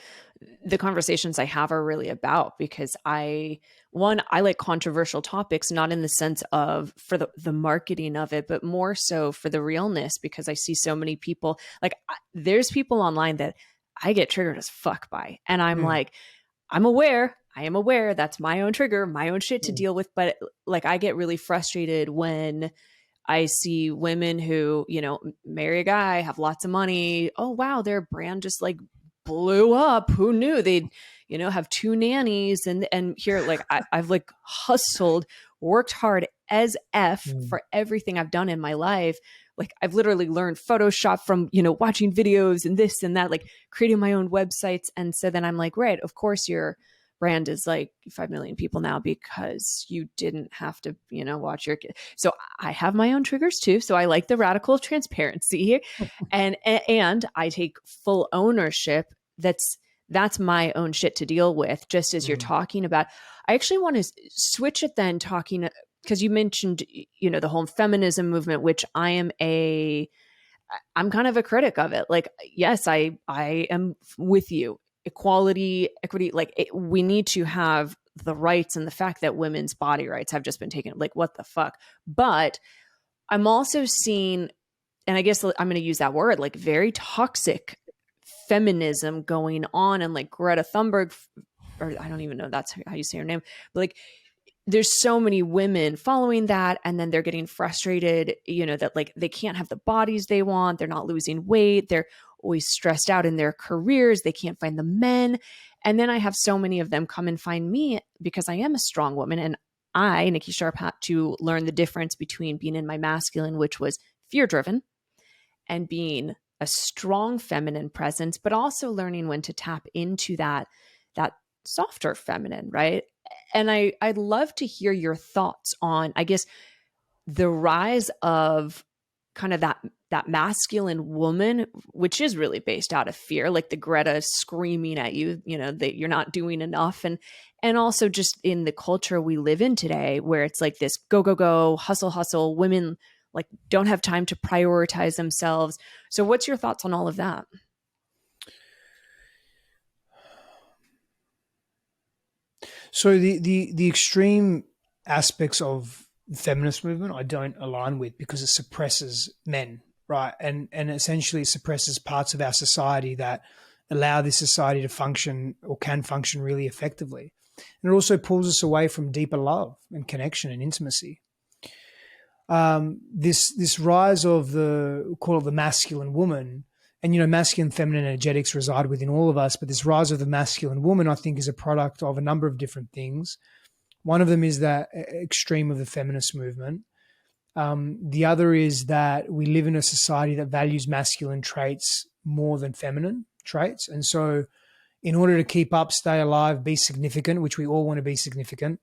the conversations I have are really about, because I like controversial topics, not in the sense of for the marketing of it, but more so for the realness, because I see so many people, like there's people online that I get triggered as fuck by. And I'm like, I am aware that's my own trigger, my own shit to deal with. But like, I get really frustrated when I see women who, you know, marry a guy, have lots of money. Oh, wow, their brand just like blew up. Who knew they'd, you know, have 2 nannies and here, like I've like hustled worked hard as F Mm. for everything I've done in my life. Like I've literally learned Photoshop from, you know, watching videos and this and that, like creating my own websites. And so then I'm like, right, of course your brand is like 5 million people now because you didn't have to, you know, watch your kid. So I have my own triggers too. So I like the radical transparency and I take full ownership. That's my own shit to deal with, just as you're Mm. talking about. I actually want to switch it then, talking because you mentioned, you know, the whole feminism movement, which I'm kind of a critic of it. Like, yes, I am with you. Equality, equity, like we need to have the rights, and the fact that women's body rights have just been taken, like what the fuck. But I'm also seeing, and I guess I'm going to use that word, like very toxic feminism going on, and like Greta Thunberg, or I don't even know that's how you say her name, but like there's so many women following that, and then they're getting frustrated, you know, that like they can't have the bodies they want, they're not losing weight, they're always stressed out in their careers, they can't find the men. And then I have so many of them come and find me because I am a strong woman, and I, Nikki Sharp, had to learn the difference between being in my masculine, which was fear driven, and being a strong feminine presence, but also learning when to tap into that softer feminine, right? And I'd love to hear your thoughts on, I guess, the rise of kind of that masculine woman, which is really based out of fear, like the Greta screaming at you, you know, that you're not doing enough. And also just in the culture we live in today, where it's like this go, go, go, hustle, hustle, women like don't have time to prioritize themselves. So what's your thoughts on all of that? So the extreme aspects of the feminist movement I don't align with, because it suppresses men, right? And essentially it suppresses parts of our society that allow this society to function, or can function, really effectively. And it also pulls us away from deeper love and connection and intimacy. This rise of the, call it the masculine woman, and you know, masculine, feminine energetics reside within all of us, but this rise of the masculine woman, I think, is a product of a number of different things. One of them is that extreme of the feminist movement. The other is that we live in a society that values masculine traits more than feminine traits, and so in order to keep up, stay alive, be significant, which we all want to be significant,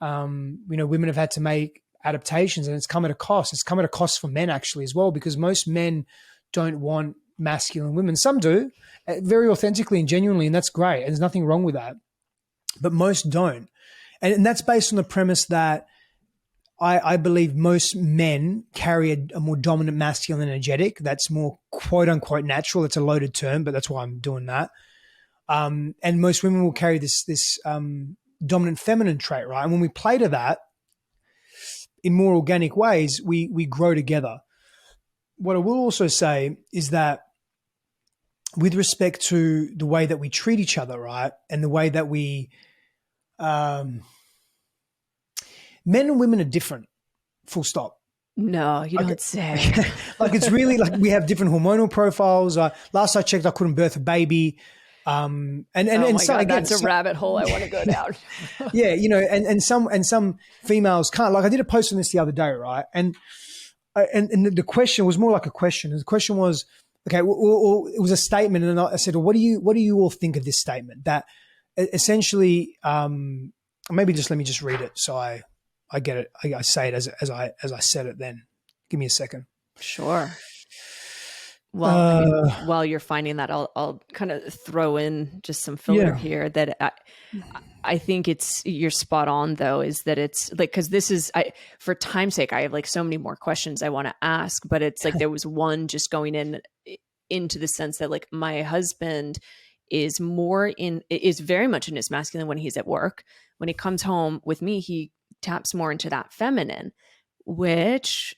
you know, women have had to make adaptations, and it's come at a cost. It's come at a cost for men actually as well, because most men don't want masculine women. Some do, very authentically and genuinely, and that's great. And there's nothing wrong with that. But most don't. And that's based on the premise that I believe most men carry a more dominant masculine energetic that's more quote unquote natural. It's a loaded term, but that's why I'm doing that. And most women will carry this dominant feminine trait, right? And when we play to that in more organic ways, we grow together. What I will also say is that with respect to the way that we treat each other, right, and the way that we, men and women are different, full stop. No, you Okay. don't say. Like it's really like we have different hormonal profiles. Last I checked, I couldn't birth a baby. Oh And my so, God, again, that's a rabbit hole I want to go down. yeah, you know, and some females can't. Like I did a post on this the other day, right? And the question was more like a question. The question was, okay, well, it was a statement, and I said, well, what do you all think of this statement? That essentially, maybe just let me just read it so I get it. I say it as I said it. Then give me a second. Sure. Well, I mean, while you're finding that, I'll kind of throw in just some filler Yeah. here that I think you're spot on though, is that it's like, cause this is, for time's sake, I have like so many more questions I want to ask, but it's like, there was one just going into the sense that like my husband is very much in his masculine when he's at work. When he comes home with me, he taps more into that feminine, which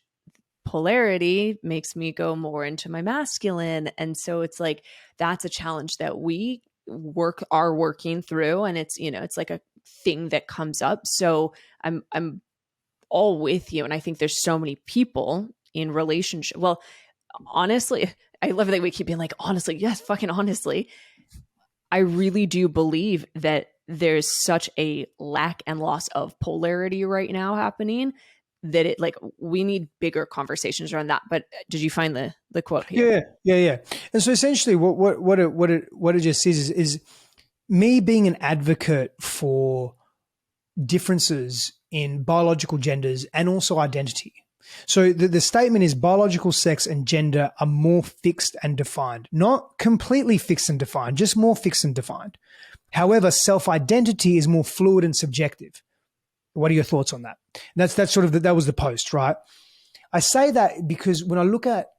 polarity makes me go more into my masculine. And so it's like, that's a challenge that we are working through. And it's, you know, it's like a thing that comes up. So I'm all with you. And I think there's so many people in relationship. Well, honestly, I love that we keep being like, honestly, yes, fucking honestly. I really do believe that there's such a lack and loss of polarity right now happening that it like we need bigger conversations around that. But did you find the quote here? Yeah. And so essentially, what it just says is me being an advocate for differences in biological genders and also identity. So the statement is biological sex and gender are more fixed and defined, not completely fixed and defined, just more fixed and defined. However, self-identity is more fluid and subjective. What are your thoughts on that? That's sort of that was the post, right? I say that because when I look at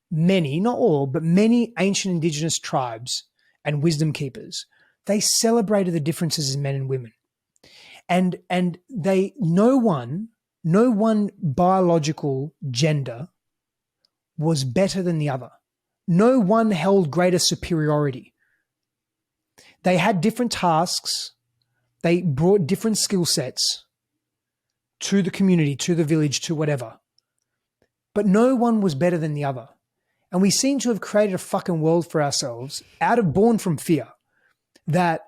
many, not all, but many ancient indigenous tribes and wisdom keepers, they celebrated the differences in men and women. And they no one biological gender was better than the other. No one held greater superiority. They had different tasks. They brought different skill sets to the community, to the village, to whatever. But no one was better than the other. And we seem to have created a fucking world for ourselves born from fear that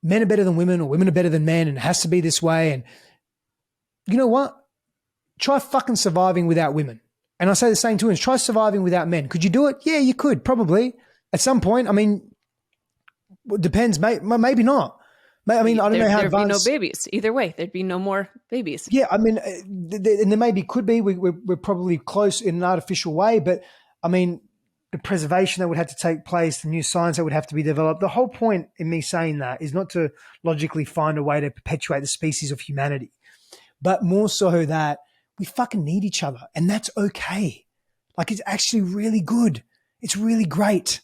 men are better than women or women are better than men and it has to be this way. And you know what? Try fucking surviving without women. And I say the same to women. Try surviving without men. Could you do it? Yeah, you could, probably. At some point. I mean, it depends. Maybe not. I mean, I don't know how there'd advanced. be no babies. Either way, there'd be no more babies. Yeah, I mean, and there maybe could be. We're probably close in an artificial way, but I mean, the preservation that would have to take place, the new science that would have to be developed. The whole point in me saying that is not to logically find a way to perpetuate the species of humanity, but more so that we fucking need each other, and that's okay. Like, it's actually really good. It's really great.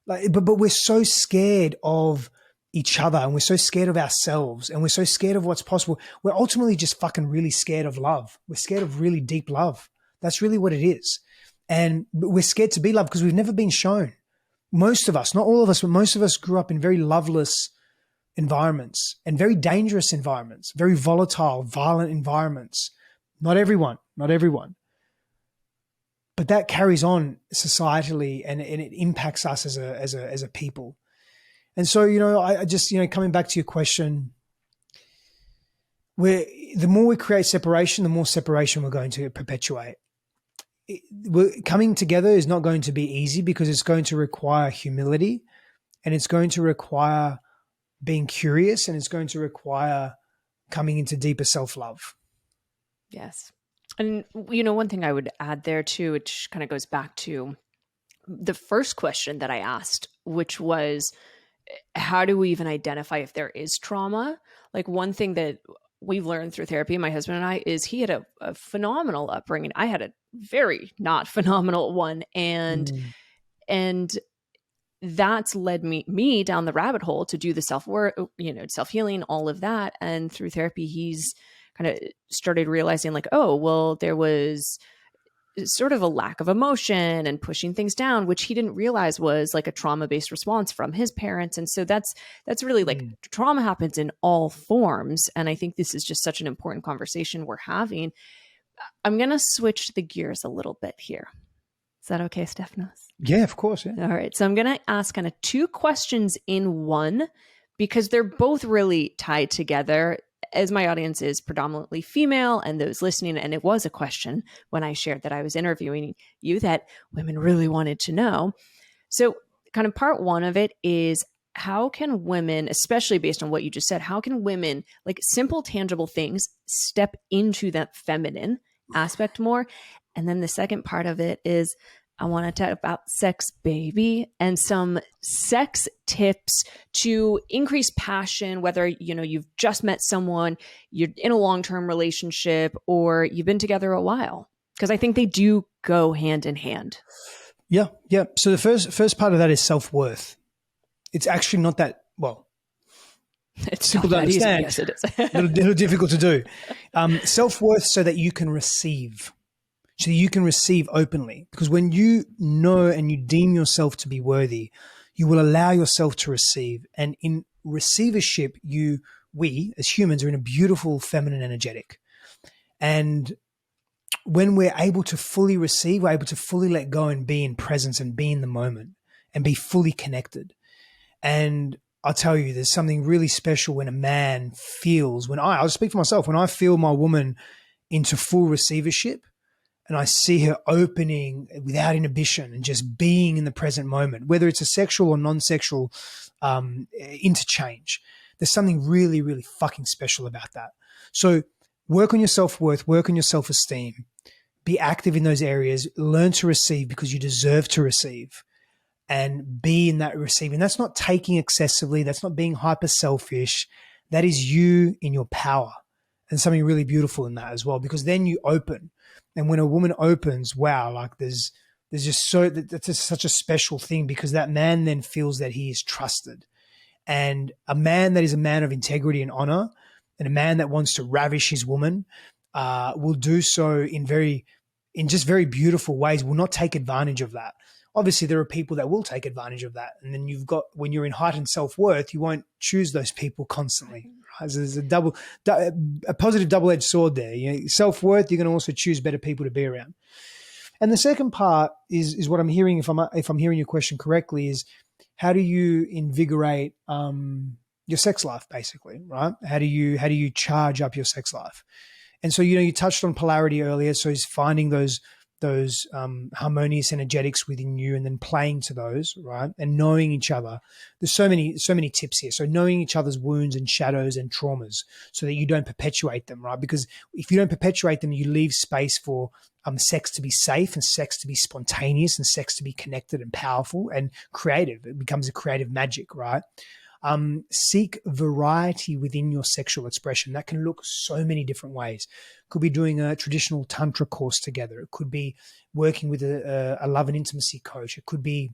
Like, but we're so scared of each other, and we're so scared of ourselves, and we're so scared of what's possible. We're ultimately just fucking really scared of love. We're scared of really deep love. That's really what it is. And we're scared to be loved because we've never been shown. Most of us, not all of us, but most of us grew up in very loveless environments and very dangerous environments, very volatile, violent environments. Not everyone. But that carries on societally, and it impacts us as a people. And so, I just, coming back to your question, the more we create separation, the more separation we're going to perpetuate. Coming together is not going to be easy because it's going to require humility, and it's going to require being curious, and it's going to require coming into deeper self-love. Yes. And, one thing I would add there too, which kind of goes back to the first question that I asked, which was, how do we even identify if there is trauma? Like, one thing that we've learned through therapy, my husband and I, is he had a phenomenal upbringing. I had a very not phenomenal one. And that's led me down the rabbit hole to do the self-work, self-healing, all of that. And through therapy, he's kind of started realizing like, oh, well, there was sort of a lack of emotion and pushing things down, which he didn't realize was like a trauma-based response from his parents. And so that's really like trauma happens in all forms. And I think this is just such an important conversation we're having. I'm going to switch the gears a little bit here. Is that okay, Stefanos? Yeah, of course. Yeah. All right. So I'm going to ask kind of two questions in one because they're both really tied together. As my audience is predominantly female and those listening, and it was a question when I shared that I was interviewing you that women really wanted to know. So kind of part one of it is, how can women, especially based on what you just said, how can women, like simple, tangible things, step into that feminine aspect more? And then the second part of it is, I want to talk about sex, baby, and some sex tips to increase passion, whether, you've just met someone, you're in a long-term relationship, or you've been together a while, because I think they do go hand in hand. Yeah. So the first part of that is self-worth. It's actually not that, well, it's simple to understand. Yes, it is. a little difficult to do. Self-worth so that you can receive. So you can receive openly, because when you know and you deem yourself to be worthy, you will allow yourself to receive. And in receivership, we as humans are in a beautiful feminine energetic. And when we're able to fully receive, we're able to fully let go and be in presence and be in the moment and be fully connected. And I'll tell you, there's something really special when a man feels, I'll speak for myself, when I feel my woman into full receivership and I see her opening without inhibition and just being in the present moment, whether it's a sexual or non-sexual interchange, there's something really, really fucking special about that. So work on your self-worth, work on your self-esteem, be active in those areas, learn to receive because you deserve to receive, and be in that receiving. That's not taking excessively. That's not being hyper selfish. That is you in your power, and something really beautiful in that as well, because then you open. And when a woman opens, wow, like there's just that's just such a special thing, because that man then feels that he is trusted. And a man that is a man of integrity and honor, and a man that wants to ravish his woman, will do so in just very beautiful ways, will not take advantage of that. Obviously, there are people that will take advantage of that. And then when you're in heightened self-worth, you won't choose those people constantly. Right? So there's a positive double-edged sword there. Self-worth, you're going to also choose better people to be around. And the second part is what I'm hearing, if I'm hearing your question correctly, is how do you invigorate your sex life, basically, right? How do you charge up your sex life? And so, you touched on polarity earlier. So it's finding those harmonious energetics within you and then playing to those, right? And knowing each other. There's so many tips here. So knowing each other's wounds and shadows and traumas so that you don't perpetuate them, right? Because if you don't perpetuate them, you leave space for sex to be safe and sex to be spontaneous and sex to be connected and powerful and creative. It becomes a creative magic, right? Seek variety within your sexual expression. That can look so many different ways. Could be doing a traditional tantra course together. It could be working with a love and intimacy coach. It could be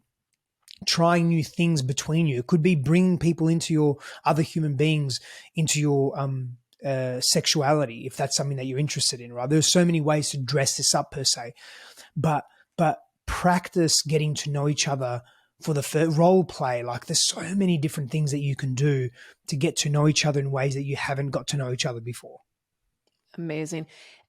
trying new things between you. It could be bringing people into your other human beings, into your sexuality, if that's something that you're interested in, right? There's so many ways to dress this up per se, but practice getting to know each other for the role play. Like there's so many different things that you can do to get to know each other in ways that you haven't got to know each other before. Amazing.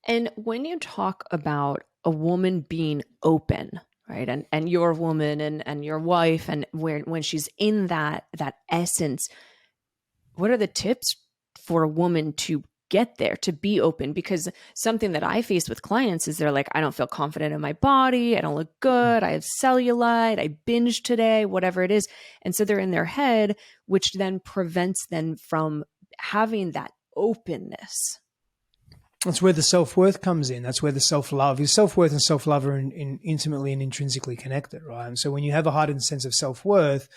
And when you talk about a woman being open, right? And your woman and your wife, and when she's in that essence, what are the tips for a woman to get there, to be open? Because something that I face with clients is they're like, I don't feel confident in my body. I don't look good. I have cellulite. I binged today, whatever it is. And so they're in their head, which then prevents them from having that openness. That's where the self-worth comes in. That's where the self-love is. Self-worth and self-love are intimately and intrinsically connected, right? And so when you have a heightened sense of self-worth,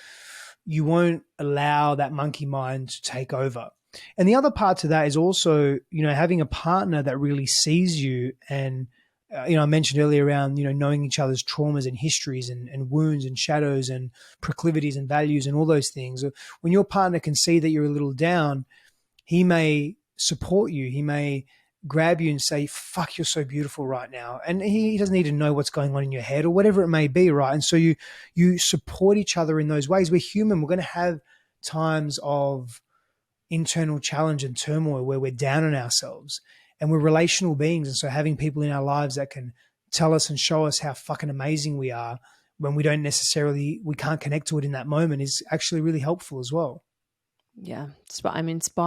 you won't allow that monkey mind to take over. And the other part to that is also, having a partner that really sees you. And, I mentioned earlier around, knowing each other's traumas and histories and wounds and shadows and proclivities and values and all those things. When your partner can see that you're a little down, he may support you. He may grab you and say, fuck, you're so beautiful right now. And he doesn't need to know what's going on in your head or whatever it may be, right? And so you support each other in those ways. We're human. We're going to have times of internal challenge and turmoil where we're down on ourselves, and we're relational beings. And so having people in our lives that can tell us and show us how fucking amazing we are when we can't connect to it in that moment is actually really helpful as well. Yeah, spot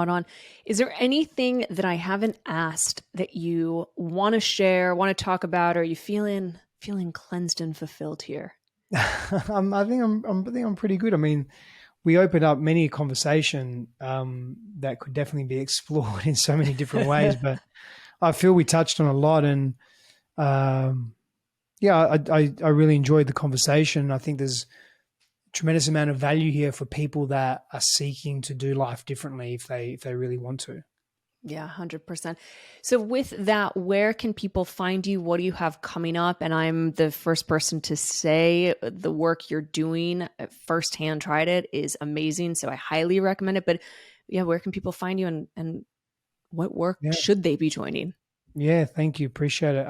on. Is there anything that I haven't asked that you want to share, want to talk about, or are you feeling cleansed and fulfilled here? I think I'm pretty good. I mean, we opened up many a conversation that could definitely be explored in so many different ways, but I feel we touched on a lot. And I really enjoyed the conversation. I think there's a tremendous amount of value here for people that are seeking to do life differently if they really want to. Yeah, 100%. So with that, where can people find you? What do you have coming up? And I'm the first person to say the work you're doing, firsthand tried it, is amazing. So I highly recommend it. But yeah, where can people find you, and what work should they be joining? Yeah, thank you. Appreciate it.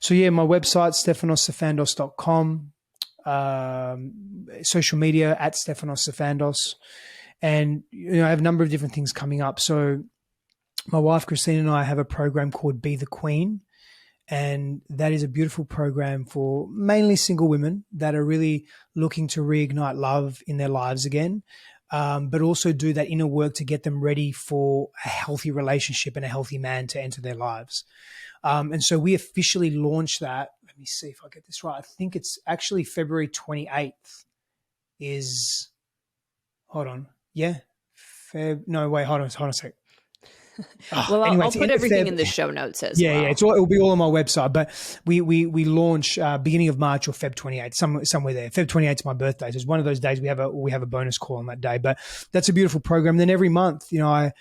So yeah, my website, stefanosstefandos.com, social media at Stefanos. And, I have a number of different things coming up. So my wife, Christine, and I have a program called Be the Queen. And that is a beautiful program for mainly single women that are really looking to reignite love in their lives again. but also do that inner work to get them ready for a healthy relationship and a healthy man to enter their lives. And so we officially launched that. Let me see if I get this right. I think it's actually February 28th is, hold on. Yeah. No, wait, hold on a sec. Well, Anyway, I'll it's put end of everything Feb. in the show notes as Yeah, well. yeah, it'll be all on my website. But we launch beginning of March or Feb 28th, somewhere there. Feb 28th is my birthday, so it's one of those days we have a bonus call on that day. But that's a beautiful program. Then every month, I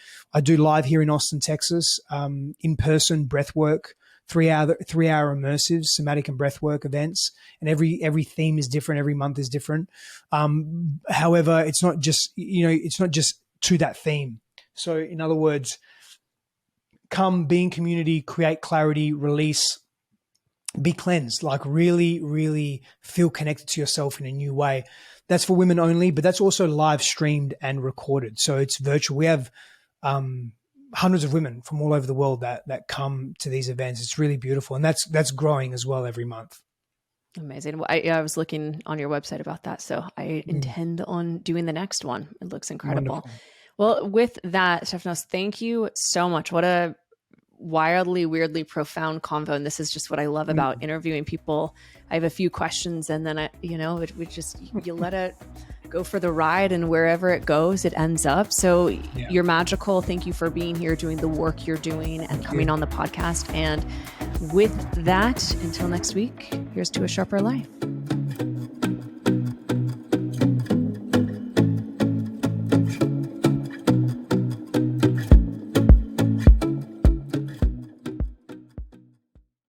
do live here in Austin, Texas, in person breath work, 3-hour immersive somatic and breath work events, and every theme is different. Every month is different. However, it's not just to that theme. So in other words, come, be in community, create clarity, release, be cleansed, like really, really feel connected to yourself in a new way. That's for women only, but that's also live streamed and recorded. So it's virtual. We have hundreds of women from all over the world that come to these events. It's really beautiful. And that's growing as well every month. Amazing. Well, I was looking on your website about that, so I intend on doing the next one. It looks incredible. Wonderful. Well, with that, Stefanos, thank you so much. What a wildly, weirdly profound convo. And this is just what I love about interviewing people. I have a few questions and then, you let it go for the ride, and wherever it goes, it ends up. So you're magical. Thank you for being here, doing the work you're doing and coming on the podcast. And with that, until next week, here's to a sharper life.